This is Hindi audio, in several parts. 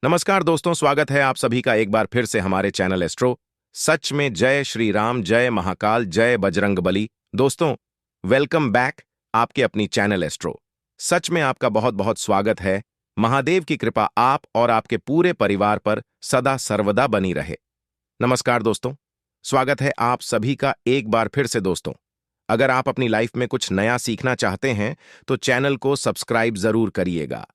नमस्कार दोस्तों, स्वागत है आप सभी का एक बार फिर से हमारे चैनल एस्ट्रो सच में। जय श्री राम, जय महाकाल, जय बजरंगबली। दोस्तों, वेलकम बैक आपके अपनी चैनल एस्ट्रो सच में। आपका बहुत बहुत स्वागत है। महादेव की कृपा आप और आपके पूरे परिवार पर सदा सर्वदा बनी रहे। नमस्कार दोस्तों, स्वागत है आप सभी का एक बार फिर से। दोस्तों, अगर आप अपनी लाइफ में कुछ नया सीखना चाहते हैं तो चैनल को सब्सक्राइब जरूर करिएगा।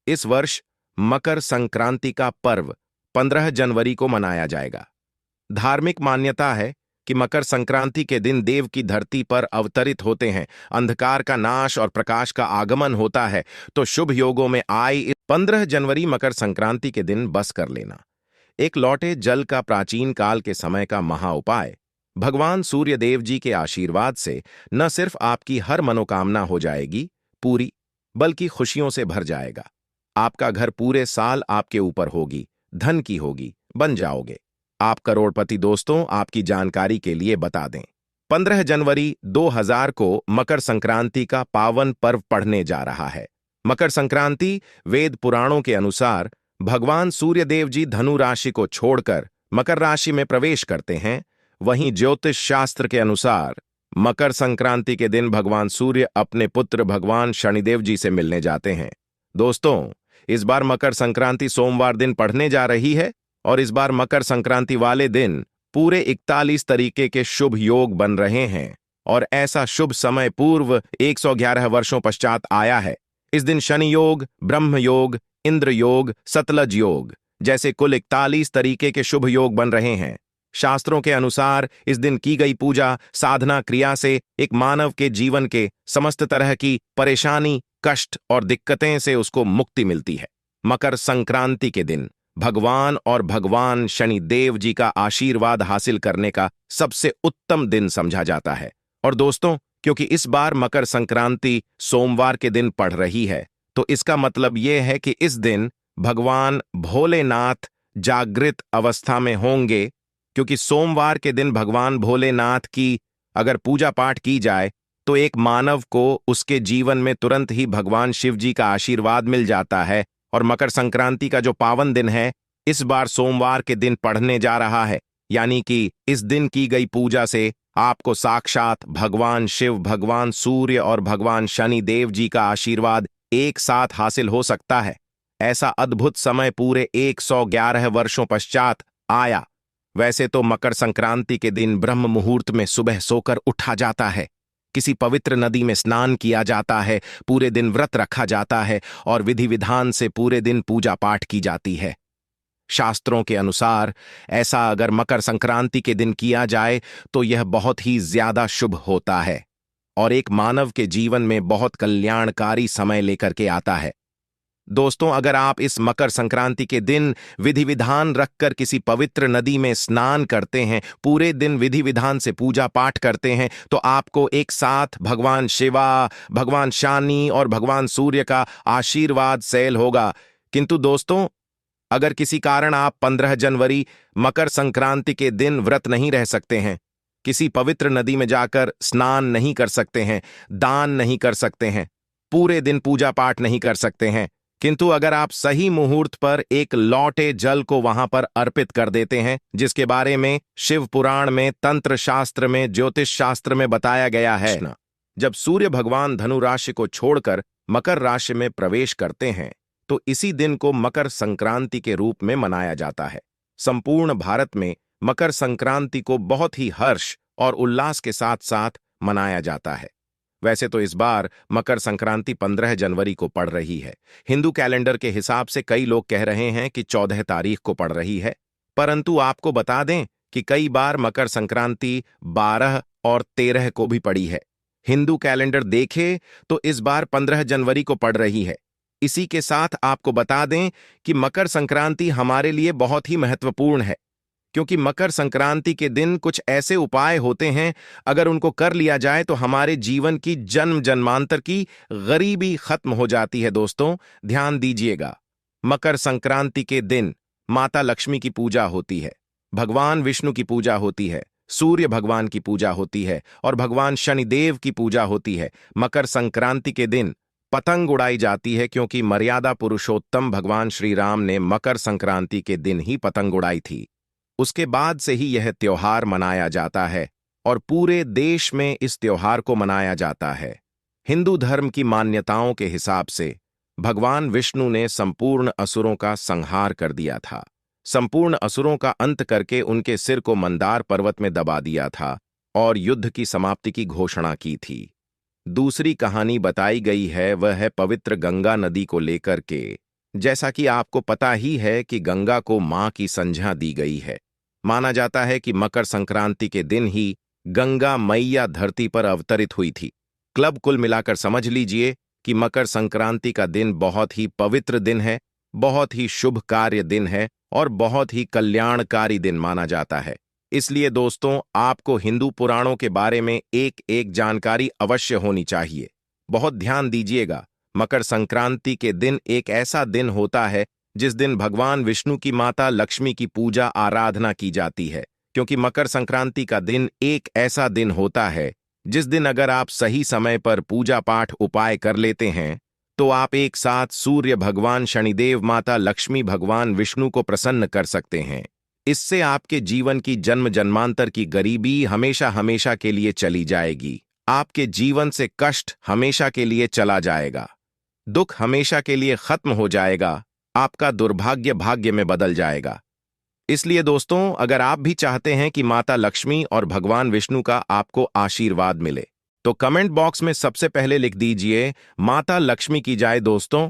इस वर्ष मकर संक्रांति का पर्व 15 जनवरी को मनाया जाएगा। धार्मिक मान्यता है कि मकर संक्रांति के दिन देव की धरती पर अवतरित होते हैं, अंधकार का नाश और प्रकाश का आगमन होता है। तो शुभ योगों में आई 15 जनवरी मकर संक्रांति के दिन बस कर लेना एक लौटे जल का प्राचीन काल के समय का महा उपाय। भगवान सूर्य देव जी के आशीर्वाद से न सिर्फ आपकी हर मनोकामना हो जाएगी पूरी, बल्कि खुशियों से भर जाएगा। आपका घर पूरे साल आपके ऊपर होगी, धन की होगी, बन जाओगे आप करोड़पति। दोस्तों, आपकी जानकारी के लिए बता दें, 15 जनवरी 2000 को मकर संक्रांति का पावन पर्व पड़ने जा रहा है। मकर संक्रांति वेद पुराणों के अनुसार भगवान सूर्यदेव जी धनु राशि को छोड़कर मकर राशि में प्रवेश करते हैं। वहीं ज्योतिष शास्त्र के अनुसार मकर संक्रांति के दिन भगवान सूर्य अपने पुत्र भगवान शनिदेव जी से मिलने जाते हैं। दोस्तों, इस बार मकर संक्रांति सोमवार दिन पड़ने जा रही है और इस बार मकर संक्रांति वाले दिन पूरे 41 तरीके के शुभ योग बन रहे हैं और ऐसा शुभ समय पूर्व 111 वर्षों पश्चात आया है। इस दिन शनि योग, ब्रह्म योग, इंद्र योग, सतलज योग जैसे कुल 41 तरीके के शुभ योग बन रहे हैं। शास्त्रों के अनुसार इस दिन की गई पूजा साधना क्रिया से एक मानव के जीवन के समस्त तरह की परेशानी, कष्ट और दिक्कतें से उसको मुक्ति मिलती है। मकर संक्रांति के दिन भगवान और भगवान शनि देव जी का आशीर्वाद हासिल करने का सबसे उत्तम दिन समझा जाता है। और दोस्तों, क्योंकि इस बार मकर संक्रांति सोमवार के दिन पड़ रही है, तो इसका मतलब यह है कि इस दिन भगवान भोलेनाथ जागृत अवस्था में होंगे। क्योंकि सोमवार के दिन भगवान भोलेनाथ की अगर पूजा पाठ की जाए तो एक मानव को उसके जीवन में तुरंत ही भगवान शिव जी का आशीर्वाद मिल जाता है। और मकर संक्रांति का जो पावन दिन है, इस बार सोमवार के दिन पढ़ने जा रहा है, यानी कि इस दिन की गई पूजा से आपको साक्षात भगवान शिव, भगवान सूर्य और भगवान शनि देव जी का आशीर्वाद एक साथ हासिल हो सकता है। ऐसा अद्भुत समय पूरे 111 वर्षों पश्चात आया। वैसे तो मकर संक्रांति के दिन ब्रह्म मुहूर्त में सुबह सोकर उठा जाता है, किसी पवित्र नदी में स्नान किया जाता है, पूरे दिन व्रत रखा जाता है और विधि विधान से पूरे दिन पूजा पाठ की जाती है। शास्त्रों के अनुसार ऐसा अगर मकर संक्रांति के दिन किया जाए तो यह बहुत ही ज्यादा शुभ होता है और एक मानव के जीवन में बहुत कल्याणकारी समय लेकर के आता है। दोस्तों, अगर आप इस मकर संक्रांति के दिन विधि विधान रखकर किसी पवित्र नदी में स्नान करते हैं, पूरे दिन विधि विधान से पूजा पाठ करते हैं, तो आपको एक साथ भगवान शिवा, भगवान शनि और भगवान सूर्य का आशीर्वाद सैल होगा। किंतु दोस्तों, अगर किसी कारण आप 15 जनवरी मकर संक्रांति के दिन व्रत नहीं रह सकते हैं, किसी पवित्र नदी में जाकर स्नान नहीं कर सकते हैं, दान नहीं कर सकते हैं, पूरे दिन पूजा पाठ नहीं कर सकते हैं, किंतु अगर आप सही मुहूर्त पर एक लौटे जल को वहां पर अर्पित कर देते हैं, जिसके बारे में शिव पुराण में, तंत्र शास्त्र में, ज्योतिष शास्त्र में बताया गया है, जब सूर्य भगवान धनु राशि को छोड़कर मकर राशि में प्रवेश करते हैं तो इसी दिन को मकर संक्रांति के रूप में मनाया जाता है। संपूर्ण भारत में मकर संक्रांति को बहुत ही हर्ष और उल्लास के साथ साथ मनाया जाता है। वैसे तो इस बार मकर संक्रांति 15 जनवरी को पड़ रही है। हिंदू कैलेंडर के हिसाब से कई लोग कह रहे हैं कि 14 तारीख को पड़ रही है, परंतु आपको बता दें कि कई बार मकर संक्रांति 12 और 13 को भी पड़ी है। हिंदू कैलेंडर देखे तो इस बार 15 जनवरी को पड़ रही है। इसी के साथ आपको बता दें कि मकर संक्रांति हमारे लिए बहुत ही महत्वपूर्ण है, क्योंकि मकर संक्रांति के दिन कुछ ऐसे उपाय होते हैं, अगर उनको कर लिया जाए तो हमारे जीवन की जन्म जन्मांतर की गरीबी खत्म हो जाती है। दोस्तों, ध्यान दीजिएगा, मकर संक्रांति के दिन माता लक्ष्मी की पूजा होती है, भगवान विष्णु की पूजा होती है, सूर्य भगवान की पूजा होती है और भगवान शनिदेव की पूजा होती है। मकर संक्रांति के दिन पतंग उड़ाई जाती है क्योंकि मर्यादा पुरुषोत्तम भगवान श्री राम ने मकर संक्रांति के दिन ही पतंग उड़ाई थी। उसके बाद से ही यह त्योहार मनाया जाता है और पूरे देश में इस त्योहार को मनाया जाता है। हिंदू धर्म की मान्यताओं के हिसाब से भगवान विष्णु ने संपूर्ण असुरों का संहार कर दिया था। संपूर्ण असुरों का अंत करके उनके सिर को मंदार पर्वत में दबा दिया था और युद्ध की समाप्ति की घोषणा की थी। दूसरी कहानी बताई गई है वह है पवित्र गंगा नदी को लेकर के। जैसा कि आपको पता ही है कि गंगा को मां की संज्ञा दी गई है। माना जाता है कि मकर संक्रांति के दिन ही गंगा मैया धरती पर अवतरित हुई थी। क्लब कुल मिलाकर समझ लीजिए कि मकर संक्रांति का दिन बहुत ही पवित्र दिन है, बहुत ही शुभ कार्य दिन है और बहुत ही कल्याणकारी दिन माना जाता है। इसलिए दोस्तों, आपको हिंदू पुराणों के बारे में एक एक जानकारी अवश्य होनी चाहिए। बहुत ध्यान दीजिएगा। मकर संक्रांति के दिन एक ऐसा दिन होता है जिस दिन भगवान विष्णु की माता लक्ष्मी की पूजा आराधना की जाती है, क्योंकि मकर संक्रांति का दिन एक ऐसा दिन होता है जिस दिन अगर आप सही समय पर पूजा पाठ उपाय कर लेते हैं तो आप एक साथ सूर्य भगवान शनिदेव, माता लक्ष्मी, भगवान विष्णु को प्रसन्न कर सकते हैं। इससे आपके जीवन की जन्म जन्मांतर की गरीबी हमेशा हमेशा के लिए चली जाएगी। आपके जीवन से कष्ट हमेशा के लिए चला जाएगा। दुख हमेशा के लिए खत्म हो जाएगा। आपका दुर्भाग्य भाग्य में बदल जाएगा। इसलिए दोस्तों, अगर आप भी चाहते हैं कि माता लक्ष्मी और भगवान विष्णु का आपको आशीर्वाद मिले तो कमेंट बॉक्स में सबसे पहले लिख दीजिए माता लक्ष्मी की जय। दोस्तों,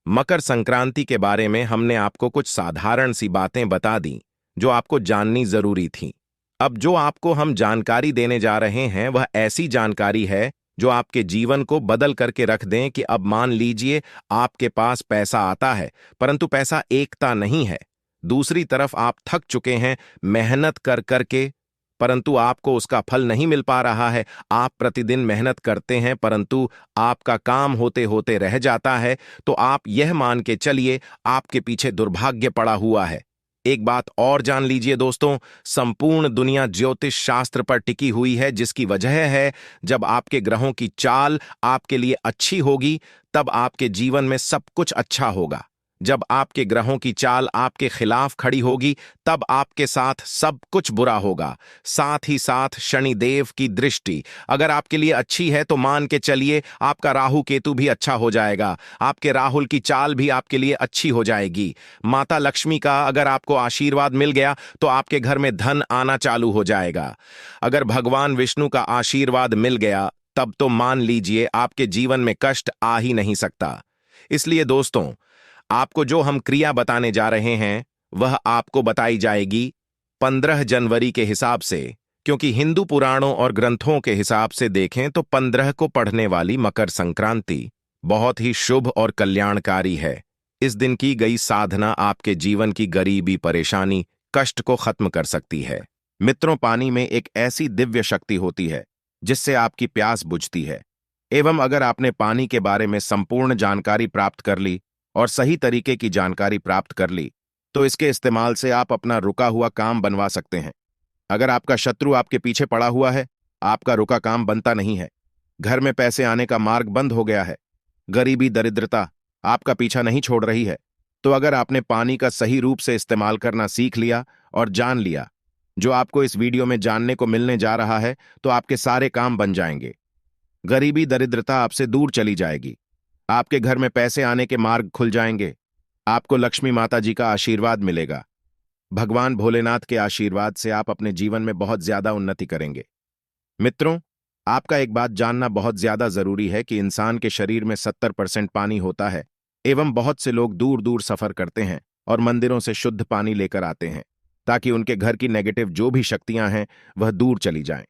मकर संक्रांति के बारे में हमने आपको कुछ साधारण सी बातें बता दी जो आपको जाननी जरूरी थी। अब जो आपको हम जानकारी देने जा रहे हैं वह ऐसी जानकारी है जो आपके जीवन को बदल करके रख दें कि अब मान लीजिए आपके पास पैसा आता है परंतु पैसा एकता नहीं है। दूसरी तरफ आप थक चुके हैं मेहनत कर करके, परंतु आपको उसका फल नहीं मिल पा रहा है। आप प्रतिदिन मेहनत करते हैं परंतु आपका काम होते होते रह जाता है, तो आप यह मान के चलिए आपके पीछे दुर्भाग्य पड़ा हुआ है। एक बात और जान लीजिए दोस्तों, संपूर्ण दुनिया ज्योतिष शास्त्र पर टिकी हुई है, जिसकी वजह है जब आपके ग्रहों की चाल आपके लिए अच्छी होगी तब आपके जीवन में सब कुछ अच्छा होगा। जब आपके ग्रहों की चाल आपके खिलाफ खड़ी होगी तब आपके साथ सब कुछ बुरा होगा। साथ ही साथ शनिदेव की दृष्टि अगर आपके लिए अच्छी है तो मान के चलिए आपका राहु केतु भी अच्छा हो जाएगा। आपके राहुल की चाल भी आपके लिए अच्छी हो जाएगी। माता लक्ष्मी का अगर आपको आशीर्वाद मिल गया तो आपके घर में धन आना चालू हो जाएगा। अगर भगवान विष्णु का आशीर्वाद मिल गया तब तो मान लीजिए आपके जीवन में कष्ट आ ही नहीं सकता। इसलिए दोस्तों, आपको जो हम क्रिया बताने जा रहे हैं वह आपको बताई जाएगी 15 जनवरी के हिसाब से, क्योंकि हिंदू पुराणों और ग्रंथों के हिसाब से देखें तो 15 को पड़ने वाली मकर संक्रांति बहुत ही शुभ और कल्याणकारी है। इस दिन की गई साधना आपके जीवन की गरीबी, परेशानी, कष्ट को खत्म कर सकती है। मित्रों, पानी में एक ऐसी दिव्य शक्ति होती है जिससे आपकी प्यास बुझती है। एवं अगर आपने पानी के बारे में संपूर्ण जानकारी प्राप्त कर ली और सही तरीके की जानकारी प्राप्त कर ली तो इसके इस्तेमाल से आप अपना रुका हुआ काम बनवा सकते हैं। अगर आपका शत्रु आपके पीछे पड़ा हुआ है, आपका रुका काम बनता नहीं है, घर में पैसे आने का मार्ग बंद हो गया है, गरीबी दरिद्रता आपका पीछा नहीं छोड़ रही है, तो अगर आपने पानी का सही रूप से इस्तेमाल करना सीख लिया और जान लिया जो आपको इस वीडियो में जानने को मिलने जा रहा है, तो आपके सारे काम बन जाएंगे। गरीबी दरिद्रता आपसे दूर चली जाएगी। आपके घर में पैसे आने के मार्ग खुल जाएंगे। आपको लक्ष्मी माता जी का आशीर्वाद मिलेगा। भगवान भोलेनाथ के आशीर्वाद से आप अपने जीवन में बहुत ज्यादा उन्नति करेंगे। मित्रों, आपका एक बात जानना बहुत ज्यादा जरूरी है कि इंसान के शरीर में 70% पानी होता है एवं बहुत से लोग दूर दूर सफर करते हैं और मंदिरों से शुद्ध पानी लेकर आते हैं ताकि उनके घर की नेगेटिव जो भी शक्तियां हैं वह दूर चली जाएं।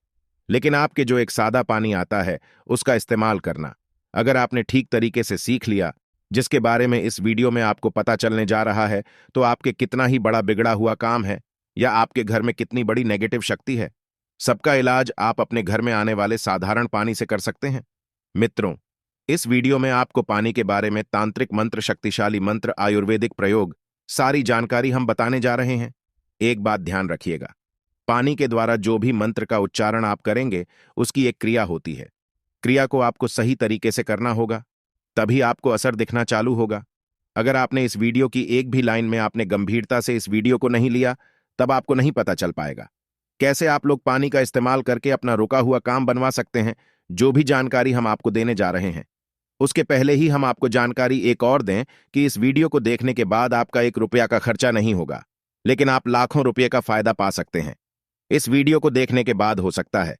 लेकिन आपके जो एक सादा पानी आता है उसका इस्तेमाल करना अगर आपने ठीक तरीके से सीख लिया, जिसके बारे में इस वीडियो में आपको पता चलने जा रहा है, तो आपके कितना ही बड़ा बिगड़ा हुआ काम है या आपके घर में कितनी बड़ी नेगेटिव शक्ति है, सबका इलाज आप अपने घर में आने वाले साधारण पानी से कर सकते हैं। मित्रों, इस वीडियो में आपको पानी के बारे में तांत्रिक मंत्र, शक्तिशाली मंत्र, आयुर्वेदिक प्रयोग, सारी जानकारी हम बताने जा रहे हैं। एक बात ध्यान रखिएगा, पानी के द्वारा जो भी मंत्र का उच्चारण आप करेंगे उसकी एक क्रिया होती है। क्रिया को आपको सही तरीके से करना होगा। तभी आपको असर दिखना चालू होगा। अगर आपने इस वीडियो की एक भी लाइन में आपने गंभीरता से इस वीडियो को नहीं लिया, तब आपको नहीं पता चल पाएगा कैसे आप लोग पानी का इस्तेमाल करके अपना रुका हुआ काम बनवा सकते हैं। जो भी जानकारी हम आपको देने जा रहे हैं, उसके पहले ही हम आपको जानकारी एक और दें कि इस वीडियो को देखने के बाद आपका 1 रुपया का खर्चा नहीं होगा, लेकिन आप लाखों रुपये का फायदा पा सकते हैं। इस वीडियो को देखने के बाद हो सकता है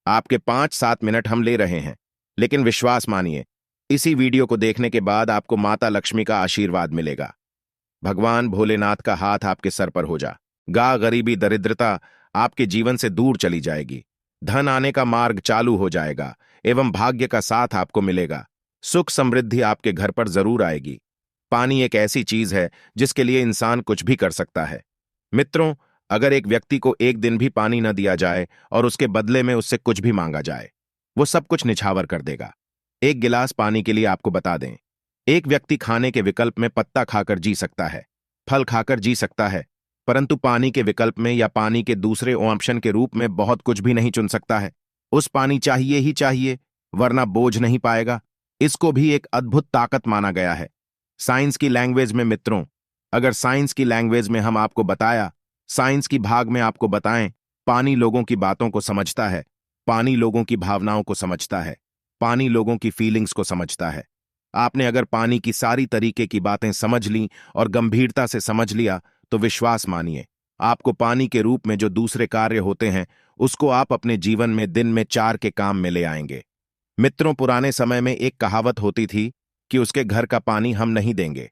आपके 5-7 मिनट हम ले रहे हैं, लेकिन विश्वास मानिए, इसी वीडियो को देखने के बाद आपको माता लक्ष्मी का आशीर्वाद मिलेगा। भगवान भोलेनाथ का हाथ आपके सर पर हो जा गा, गरीबी दरिद्रता आपके जीवन से दूर चली जाएगी, धन आने का मार्ग चालू हो जाएगा एवं भाग्य का साथ आपको मिलेगा। सुख समृद्धि आपके घर पर जरूर आएगी। पानी एक ऐसी चीज है जिसके लिए इंसान कुछ भी कर सकता है। मित्रों, अगर एक व्यक्ति को एक दिन भी पानी न दिया जाए और उसके बदले में उससे कुछ भी मांगा जाए, वो सब कुछ निछावर कर देगा। एक गिलास पानी के लिए आपको बता दें, एक व्यक्ति खाने के विकल्प में पत्ता खाकर जी सकता है, फल खाकर जी सकता है, परंतु पानी के विकल्प में या पानी के दूसरे ऑप्शन के रूप में बहुत कुछ भी नहीं चुन सकता है। उस पानी चाहिए ही चाहिए, वरना बोझ नहीं पाएगा। इसको भी एक अद्भुत ताकत माना गया है साइंस की लैंग्वेज में। मित्रों, अगर साइंस की लैंग्वेज में हम आपको बताया, साइंस की भाग में आपको बताएं, पानी लोगों की बातों को समझता है, पानी लोगों की भावनाओं को समझता है, पानी लोगों की फीलिंग्स को समझता है। आपने अगर पानी की सारी तरीके की बातें समझ ली और गंभीरता से समझ लिया, तो विश्वास मानिए, आपको पानी के रूप में जो दूसरे कार्य होते हैं, उसको आप अपने जीवन में दिन में 4 के काम में ले आएंगे। मित्रों, पुराने समय में एक कहावत होती थी कि उसके घर का पानी हम नहीं देंगे,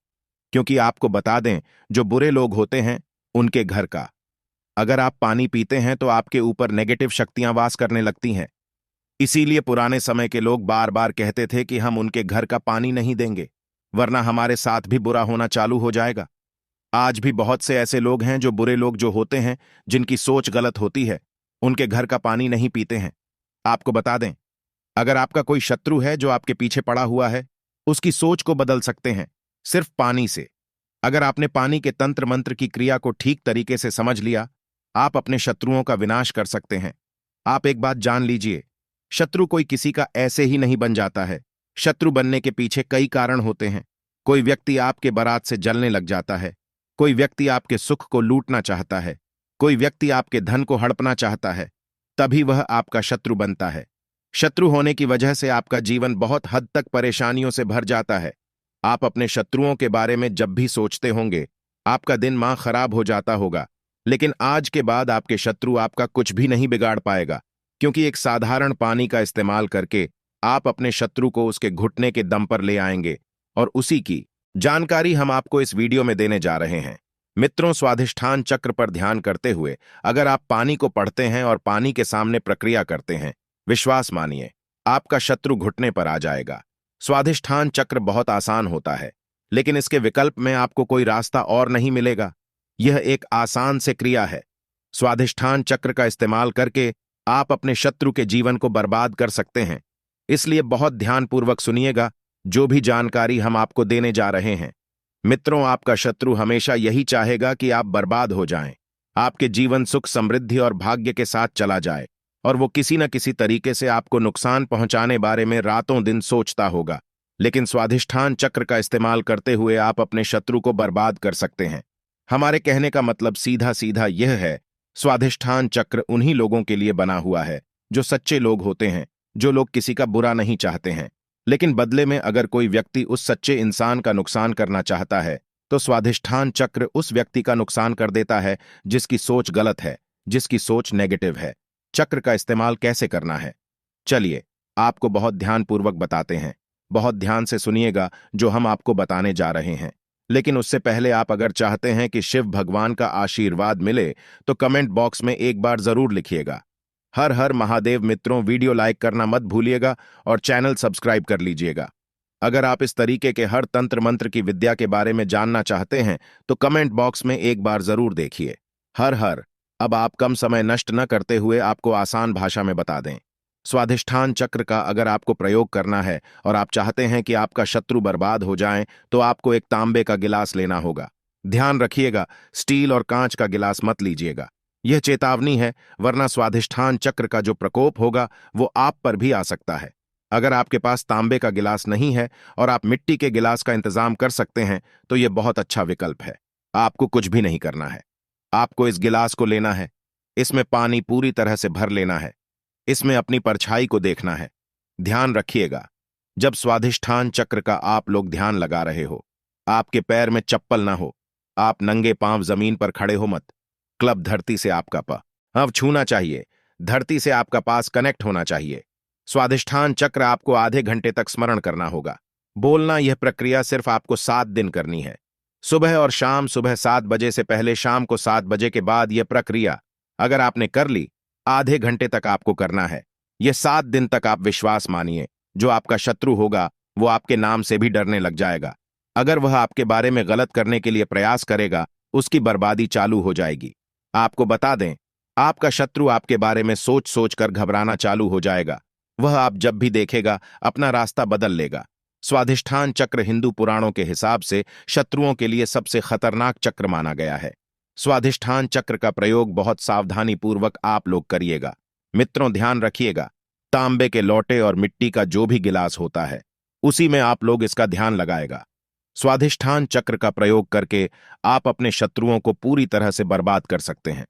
क्योंकि आपको बता दें, जो बुरे लोग होते हैं उनके घर का अगर आप पानी पीते हैं तो आपके ऊपर नेगेटिव शक्तियां वास करने लगती हैं। इसीलिए पुराने समय के लोग बार बार कहते थे कि हम उनके घर का पानी नहीं देंगे, वरना हमारे साथ भी बुरा होना चालू हो जाएगा। आज भी बहुत से ऐसे लोग हैं जो बुरे लोग जो होते हैं, जिनकी सोच गलत होती है, उनके घर का पानी नहीं पीते हैं। आपको बता दें, अगर आपका कोई शत्रु है जो आपके पीछे पड़ा हुआ है, उसकी सोच को बदल सकते हैं सिर्फ पानी से। अगर आपने पानी के तंत्र मंत्र की क्रिया को ठीक तरीके से समझ लिया, आप अपने शत्रुओं का विनाश कर सकते हैं। आप एक बात जान लीजिए, शत्रु कोई किसी का ऐसे ही नहीं बन जाता है। शत्रु बनने के पीछे कई कारण होते हैं। कोई व्यक्ति आपके बारात से जलने लग जाता है, कोई व्यक्ति आपके सुख को लूटना चाहता है, कोई व्यक्ति आपके धन को हड़पना चाहता है, तभी वह आपका शत्रु बनता है। शत्रु होने की वजह से आपका जीवन बहुत हद तक परेशानियों से भर जाता है। आप अपने शत्रुओं के बारे में जब भी सोचते होंगे, आपका दिन मां खराब हो जाता होगा, लेकिन आज के बाद आपके शत्रु आपका कुछ भी नहीं बिगाड़ पाएगा, क्योंकि एक साधारण पानी का इस्तेमाल करके आप अपने शत्रु को उसके घुटने के दम पर ले आएंगे, और उसी की जानकारी हम आपको इस वीडियो में देने जा रहे हैं। मित्रों, स्वाधिष्ठान चक्र पर ध्यान करते हुए अगर आप पानी को पढ़ते हैं और पानी के सामने प्रक्रिया करते हैं, विश्वास मानिए, आपका शत्रु घुटने पर आ जाएगा। स्वाधिष्ठान चक्र बहुत आसान होता है, लेकिन इसके विकल्प में आपको कोई रास्ता और नहीं मिलेगा। यह एक आसान से क्रिया है। स्वाधिष्ठान चक्र का इस्तेमाल करके आप अपने शत्रु के जीवन को बर्बाद कर सकते हैं। इसलिए बहुत ध्यानपूर्वक सुनिएगा जो भी जानकारी हम आपको देने जा रहे हैं। मित्रों, आपका शत्रु हमेशा यही चाहेगा कि आप बर्बाद हो जाएं, आपके जीवन सुख समृद्धि और भाग्य के साथ चला जाए, और वो किसी न किसी तरीके से आपको नुकसान पहुंचाने बारे में रातों दिन सोचता होगा। लेकिन स्वाधिष्ठान चक्र का इस्तेमाल करते हुए आप अपने शत्रु को बर्बाद कर सकते हैं। हमारे कहने का मतलब सीधा सीधा यह है, स्वाधिष्ठान चक्र उन्हीं लोगों के लिए बना हुआ है जो सच्चे लोग होते हैं, जो लोग किसी का बुरा नहीं चाहते हैं, लेकिन बदले में अगर कोई व्यक्ति उस सच्चे इंसान का नुकसान करना चाहता है, तो स्वाधिष्ठान चक्र उस व्यक्ति का नुकसान कर देता है जिसकी सोच गलत है, जिसकी सोच नेगेटिव है। चक्र का इस्तेमाल कैसे करना है, चलिए आपको बहुत ध्यानपूर्वक बताते हैं। बहुत ध्यान से सुनिएगा जो हम आपको बताने जा रहे हैं। लेकिन उससे पहले आप अगर चाहते हैं कि शिव भगवान का आशीर्वाद मिले, तो कमेंट बॉक्स में एक बार जरूर लिखिएगा, हर हर महादेव। मित्रों, वीडियो लाइक करना मत भूलिएगा और चैनल सब्सक्राइब कर लीजिएगा। अगर आप इस तरीके के हर तंत्र मंत्र की विद्या के बारे में जानना चाहते हैं, तो कमेंट बॉक्स में एक बार जरूर देखिए। हर हर। अब आप कम समय नष्ट न करते हुए आपको आसान भाषा में बता दें। स्वाधिष्ठान चक्र का अगर आपको प्रयोग करना है और आप चाहते हैं कि आपका शत्रु बर्बाद हो जाए, तो आपको एक तांबे का गिलास लेना होगा। ध्यान रखिएगा, स्टील और कांच का गिलास मत लीजिएगा। यह चेतावनी है, वरना स्वाधिष्ठान चक्र का जो प्रकोप होगा वो आप पर भी आ सकता है। अगर आपके पास तांबे का गिलास नहीं है और आप मिट्टी के गिलास का इंतजाम कर सकते हैं तो यह बहुत अच्छा विकल्प है। आपको कुछ भी नहीं करना है। आपको इस गिलास को लेना है, इसमें पानी पूरी तरह से भर लेना है, इसमें अपनी परछाई को देखना है। ध्यान रखिएगा, जब स्वाधिष्ठान चक्र का आप लोग ध्यान लगा रहे हो, आपके पैर में चप्पल ना हो, आप नंगे पांव जमीन पर खड़े हो मत। क्लब धरती से आपका अब छूना चाहिए, धरती से आपका पास कनेक्ट होना चाहिए। स्वाधिष्ठान चक्र आपको आधे घंटे तक स्मरण करना होगा। बोलना यह प्रक्रिया सिर्फ आपको 7 दिन करनी है। सुबह और शाम, सुबह 7 बजे से पहले, शाम को 7 बजे के बाद यह प्रक्रिया अगर आपने कर ली, आधे घंटे तक आपको करना है। यह 7 दिन तक आप विश्वास मानिए, जो आपका शत्रु होगा वो आपके नाम से भी डरने लग जाएगा। अगर वह आपके बारे में गलत करने के लिए प्रयास करेगा, उसकी बर्बादी चालू हो जाएगी। आपको बता दें, आपका शत्रु आपके बारे में सोच सोच कर घबराना चालू हो जाएगा। वह आप जब भी देखेगा अपना रास्ता बदल लेगा। स्वाधिष्ठान चक्र हिंदू पुराणों के हिसाब से शत्रुओं के लिए सबसे खतरनाक चक्र माना गया है। स्वाधिष्ठान चक्र का प्रयोग बहुत सावधानी पूर्वक आप लोग करिएगा। मित्रों, ध्यान रखिएगा, तांबे के लोटे और मिट्टी का जो भी गिलास होता है, उसी में आप लोग इसका ध्यान लगाएगा। स्वाधिष्ठान चक्र का प्रयोग करके आप अपने शत्रुओं को पूरी तरह से बर्बाद कर सकते हैं।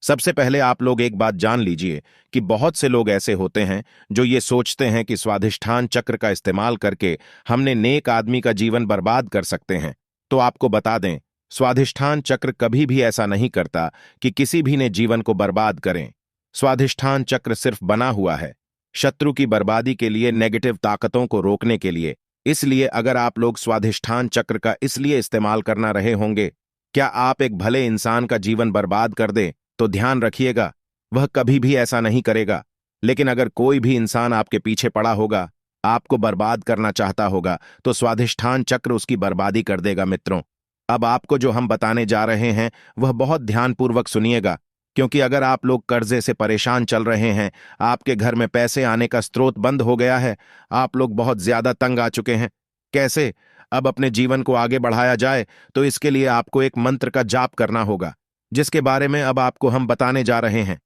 सबसे पहले आप लोग एक बात जान लीजिए कि बहुत से लोग ऐसे होते हैं जो ये सोचते हैं कि स्वाधिष्ठान चक्र का इस्तेमाल करके हमने नेक आदमी का जीवन बर्बाद कर सकते हैं। तो आपको बता दें, स्वाधिष्ठान चक्र कभी भी ऐसा नहीं करता कि किसी भी ने जीवन को बर्बाद करें। स्वाधिष्ठान चक्र सिर्फ बना हुआ है शत्रु की बर्बादी के लिए, नेगेटिव ताकतों को रोकने के लिए। इसलिए अगर आप लोग स्वाधिष्ठान चक्र का इसलिए इस्तेमाल करना रहे होंगे क्या आप एक भले इंसान का जीवन बर्बाद कर दें, तो ध्यान रखिएगा, वह कभी भी ऐसा नहीं करेगा। लेकिन अगर कोई भी इंसान आपके पीछे पड़ा होगा, आपको बर्बाद करना चाहता होगा, तो स्वाधिष्ठान चक्र उसकी बर्बादी कर देगा। मित्रों, अब आपको जो हम बताने जा रहे हैं वह बहुत ध्यानपूर्वक सुनिएगा, क्योंकि अगर आप लोग कर्जे से परेशान चल रहे हैं, आपके घर में पैसे आने का स्रोत बंद हो गया है, आप लोग बहुत ज्यादा तंग आ चुके हैं, कैसे अब अपने जीवन को आगे बढ़ाया जाए, तो इसके लिए आपको एक मंत्र का जाप करना होगा, जिसके बारे में अब आपको हम बताने जा रहे हैं।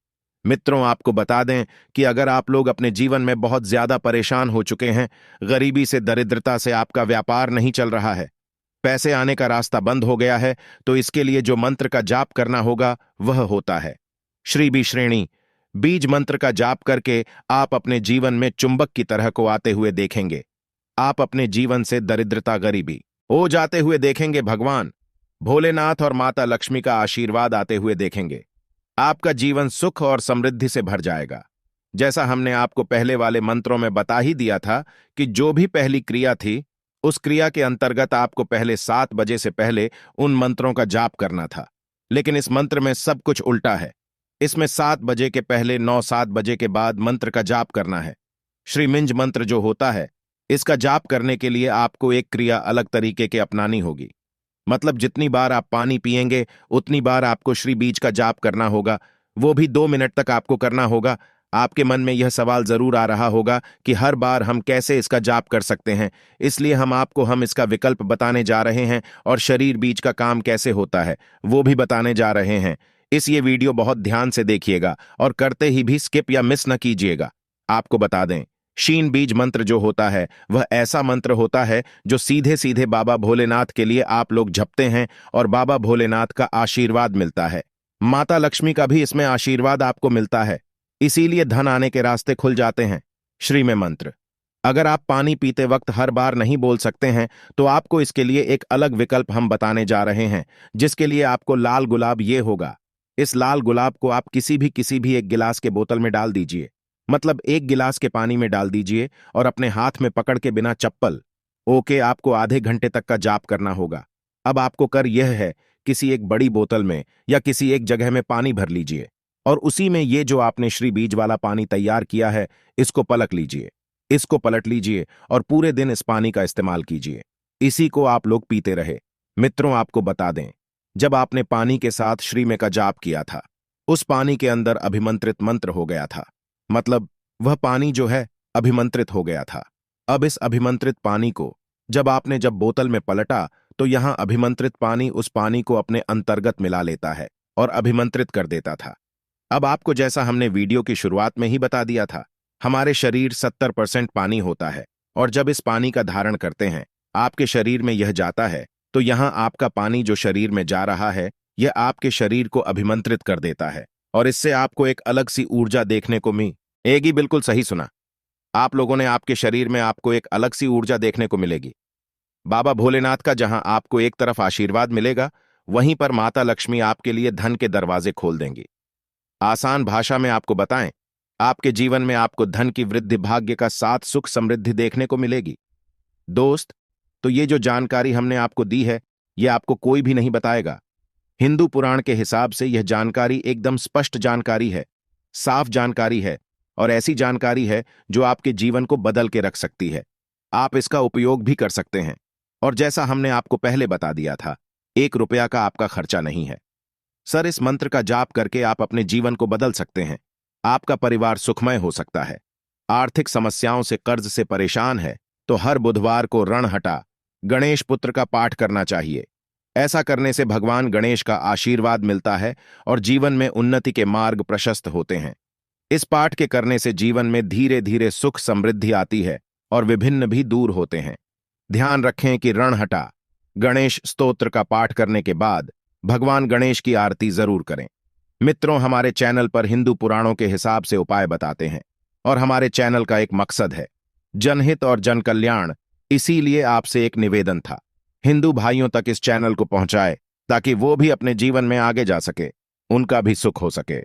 मित्रों, आपको बता दें कि अगर आप लोग अपने जीवन में बहुत ज्यादा परेशान हो चुके हैं, गरीबी से, दरिद्रता से आपका व्यापार नहीं चल रहा है, पैसे आने का रास्ता बंद हो गया है, तो इसके लिए जो मंत्र का जाप करना होगा वह होता है श्री बी श्रेणी। बीज मंत्र का जाप करके आप अपने जीवन में चुंबक की तरह को आते हुए देखेंगे। आप अपने जीवन से दरिद्रता, गरीबी हो जाते हुए देखेंगे। भगवान भोलेनाथ और माता लक्ष्मी का आशीर्वाद आते हुए देखेंगे। आपका जीवन सुख और समृद्धि से भर जाएगा। जैसा हमने आपको पहले वाले मंत्रों में बता ही दिया था कि जो भी पहली क्रिया थी, उस क्रिया के अंतर्गत आपको पहले 7 बजे से पहले उन मंत्रों का जाप करना था। लेकिन इस मंत्र में सब कुछ उल्टा है। इसमें 7 बजे के पहले 9-7 बजे के बाद मंत्र का जाप करना है। श्री मिंज मंत्र जो होता है, इसका जाप करने के लिए आपको एक क्रिया अलग तरीके के अपनानी होगी। मतलब जितनी बार आप पानी पिएंगे उतनी बार आपको श्री बीज का जाप करना होगा, वो भी 2 मिनट तक आपको करना होगा। आपके मन में यह सवाल जरूर आ रहा होगा कि हर बार हम कैसे इसका जाप कर सकते हैं, इसलिए हम इसका विकल्प बताने जा रहे हैं और शरीर बीज का काम कैसे होता है वो भी बताने जा रहे हैं। ये वीडियो बहुत ध्यान से देखिएगा और करते ही भी स्किप या मिस न कीजिएगा। आपको बता दें, शीन बीज मंत्र जो होता है वह ऐसा मंत्र होता है जो सीधे सीधे बाबा भोलेनाथ के लिए आप लोग जपते हैं और बाबा भोलेनाथ का आशीर्वाद मिलता है। माता लक्ष्मी का भी इसमें आशीर्वाद आपको मिलता है, इसीलिए धन आने के रास्ते खुल जाते हैं। श्री में मंत्र अगर आप पानी पीते वक्त हर बार नहीं बोल सकते हैं, तो आपको इसके लिए एक अलग विकल्प हम बताने जा रहे हैं, जिसके लिए आपको लाल गुलाब ये होगा। इस लाल गुलाब को आप किसी भी एक गिलास के बोतल में डाल दीजिए, मतलब एक गिलास के पानी में डाल दीजिए और अपने हाथ में पकड़ के बिना चप्पल ओके आपको आधे घंटे तक का जाप करना होगा। अब आपको कर यह है, किसी एक बड़ी बोतल में या किसी एक जगह में पानी भर लीजिए और उसी में ये जो आपने श्री बीज वाला पानी तैयार किया है इसको पलट लीजिए, इसको पलट लीजिए और पूरे दिन इस पानी का इस्तेमाल कीजिए। इसी को आप लोग पीते रहे। मित्रों, आपको बता दें, जब आपने पानी के साथ श्री में का जाप किया था, उस पानी के अंदर अभिमंत्रित मंत्र हो गया था, मतलब वह पानी जो है अभिमंत्रित हो गया था। अब इस अभिमंत्रित पानी को जब बोतल में पलटा, तो यहां अभिमंत्रित पानी उस पानी को अपने अंतर्गत मिला लेता है और अभिमंत्रित कर देता था। अब आपको जैसा हमने वीडियो की शुरुआत में ही बता दिया था, हमारे शरीर 70% पानी होता है और जब इस पानी का धारण करते हैं, आपके शरीर में यह जाता है, तो यहाँ आपका पानी जो शरीर में जा रहा है, यह आपके शरीर को अभिमंत्रित कर देता है और इससे आपको एक अलग सी ऊर्जा देखने को मिलेगी। बिल्कुल सही सुना आप लोगों ने, आपके शरीर में आपको एक अलग सी ऊर्जा देखने को मिलेगी। बाबा भोलेनाथ का जहां आपको एक तरफ आशीर्वाद मिलेगा, वहीं पर माता लक्ष्मी आपके लिए धन के दरवाजे खोल देंगी। आसान भाषा में आपको बताएं, आपके जीवन में आपको धन की वृद्धि, भाग्य का साथ, सुख समृद्धि देखने को मिलेगी। दोस्त, तो ये जो जानकारी हमने आपको दी है, ये आपको कोई भी नहीं बताएगा। हिंदू पुराण के हिसाब से यह जानकारी एकदम स्पष्ट जानकारी है, साफ जानकारी है और ऐसी जानकारी है जो आपके जीवन को बदल के रख सकती है। आप इसका उपयोग भी कर सकते हैं और जैसा हमने आपको पहले बता दिया था, 1 रुपया का आपका खर्चा नहीं है। सर, इस मंत्र का जाप करके आप अपने जीवन को बदल सकते हैं। आपका परिवार सुखमय हो सकता है। आर्थिक समस्याओं से, कर्ज से परेशान है तो हर बुधवार को रणहटा गणेश पुत्र का पाठ करना चाहिए। ऐसा करने से भगवान गणेश का आशीर्वाद मिलता है और जीवन में उन्नति के मार्ग प्रशस्त होते हैं। इस पाठ के करने से जीवन में धीरे धीरे सुख समृद्धि आती है और विभिन्न भी दूर होते हैं। ध्यान रखें कि रणहटा गणेश स्तोत्र का पाठ करने के बाद भगवान गणेश की आरती जरूर करें। मित्रों, हमारे चैनल पर हिंदू पुराणों के हिसाब से उपाय बताते हैं और हमारे चैनल का एक मकसद है जनहित और जन कल्याण। इसीलिए आपसे एक निवेदन था, हिंदू भाइयों तक इस चैनल को पहुंचाए ताकि वो भी अपने जीवन में आगे जा सके, उनका भी सुख हो सके।